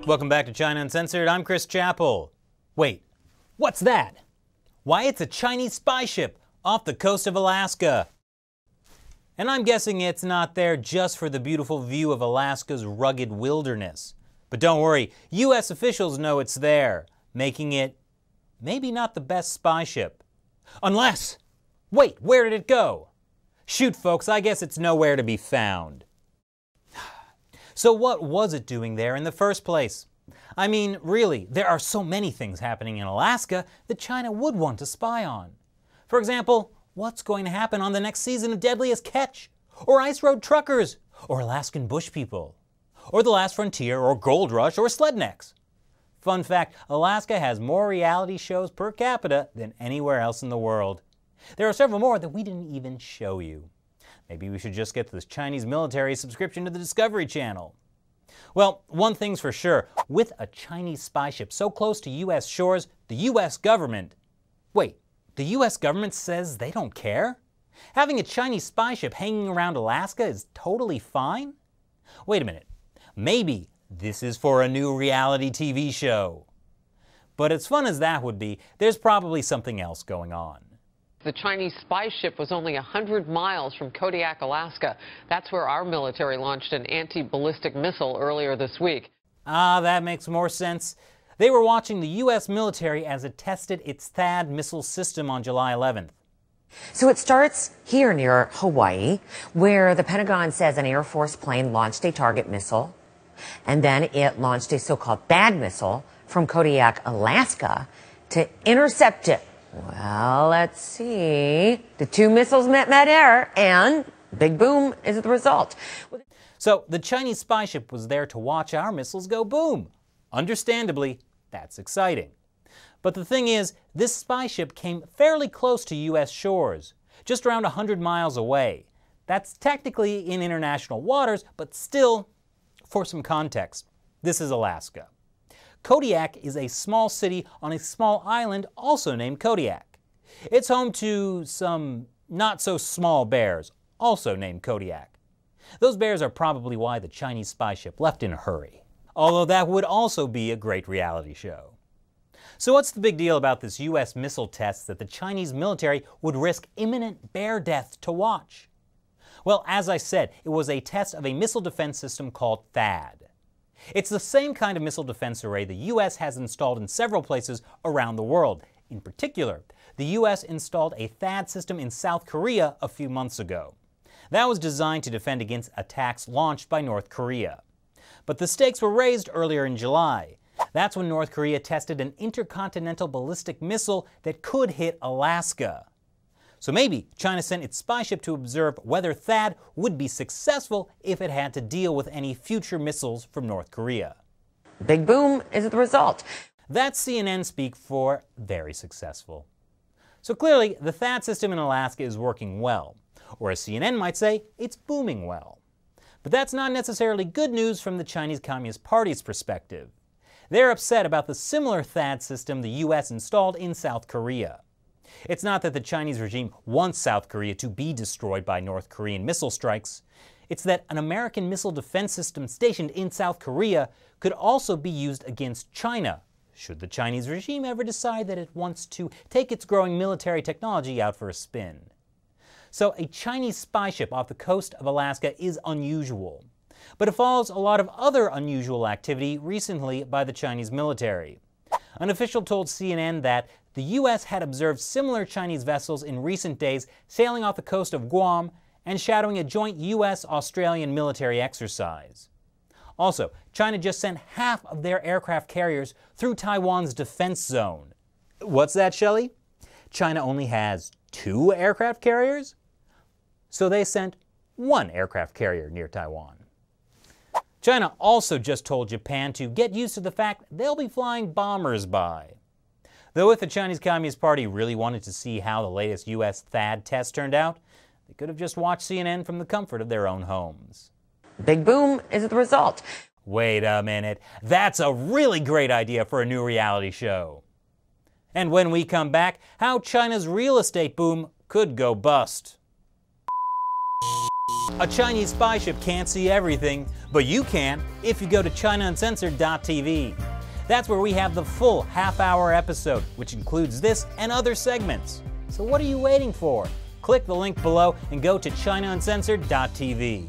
Welcome back to China Uncensored. I'm Chris Chappell. Wait, what's that? Why, it's a Chinese spy ship off the coast of Alaska. And I'm guessing it's not there just for the beautiful view of Alaska's rugged wilderness. But don't worry, US officials know it's there, making it maybe not the best spy ship. Unless, wait, where did it go? Shoot, folks, I guess it's nowhere to be found. So what was it doing there in the first place? I mean, really, there are so many things happening in Alaska that China would want to spy on. For example, what's going to happen on the next season of Deadliest Catch? Or Ice Road Truckers? Or Alaskan Bush People? Or The Last Frontier? Or Gold Rush? Or Slednecks? Fun fact, Alaska has more reality shows per capita than anywhere else in the world. There are several more that we didn't even show you. Maybe we should just get this Chinese military subscription to the Discovery Channel. Well, one thing's for sure, with a Chinese spy ship so close to US shores, the US government... Wait, the US government says they don't care? Having a Chinese spy ship hanging around Alaska is totally fine? Wait a minute, maybe this is for a new reality TV show. But as fun as that would be, there's probably something else going on. The Chinese spy ship was only 100 miles from Kodiak, Alaska. That's where our military launched an anti-ballistic missile earlier this week. Ah, that makes more sense. They were watching the US military as it tested its THAAD missile system on July 11th. So it starts here near Hawaii, where the Pentagon says an Air Force plane launched a target missile, and then it launched a so-called bad missile from Kodiak, Alaska, to intercept it. Well, let's see. The two missiles met midair, and big boom is the result. So the Chinese spy ship was there to watch our missiles go boom. Understandably, that's exciting. But the thing is, this spy ship came fairly close to US shores, just around 100 miles away. That's technically in international waters, but still, for some context, this is Alaska. Kodiak is a small city on a small island also named Kodiak. It's home to some not-so-small bears, also named Kodiak. Those bears are probably why the Chinese spy ship left in a hurry. Although that would also be a great reality show. So what's the big deal about this US missile test that the Chinese military would risk imminent bear death to watch? Well, as I said, it was a test of a missile defense system called THAAD. It's the same kind of missile defense array the US has installed in several places around the world. In particular, the US installed a THAAD system in South Korea a few months ago. That was designed to defend against attacks launched by North Korea. But the stakes were raised earlier in July. That's when North Korea tested an intercontinental ballistic missile that could hit Alaska. So maybe China sent its spy ship to observe whether THAAD would be successful if it had to deal with any future missiles from North Korea. Big boom is the result. That's CNN speak for very successful. So clearly, the THAAD system in Alaska is working well. Or as CNN might say, it's booming well. But that's not necessarily good news from the Chinese Communist Party's perspective. They're upset about the similar THAAD system the US installed in South Korea. It's not that the Chinese regime wants South Korea to be destroyed by North Korean missile strikes. It's that an American missile defense system stationed in South Korea could also be used against China, should the Chinese regime ever decide that it wants to take its growing military technology out for a spin. So a Chinese spy ship off the coast of Alaska is unusual. But it follows a lot of other unusual activity recently by the Chinese military. An official told CNN that the US had observed similar Chinese vessels in recent days sailing off the coast of Guam and shadowing a joint US-Australian military exercise. Also, China just sent half of their aircraft carriers through Taiwan's defense zone. What's that, Shelley? China only has 2 aircraft carriers? So they sent 1 aircraft carrier near Taiwan. China also just told Japan to get used to the fact they'll be flying bombers by. Though if the Chinese Communist Party really wanted to see how the latest US THAAD test turned out, they could have just watched CNN from the comfort of their own homes. Big boom is the result. Wait a minute, that's a really great idea for a new reality show. And when we come back, how China's real estate boom could go bust. A Chinese spy ship can't see everything, But you can if you go to ChinaUncensored.tv. That's where we have the full half-hour episode, which includes this and other segments. So what are you waiting for? Click the link below and go to ChinaUncensored.tv.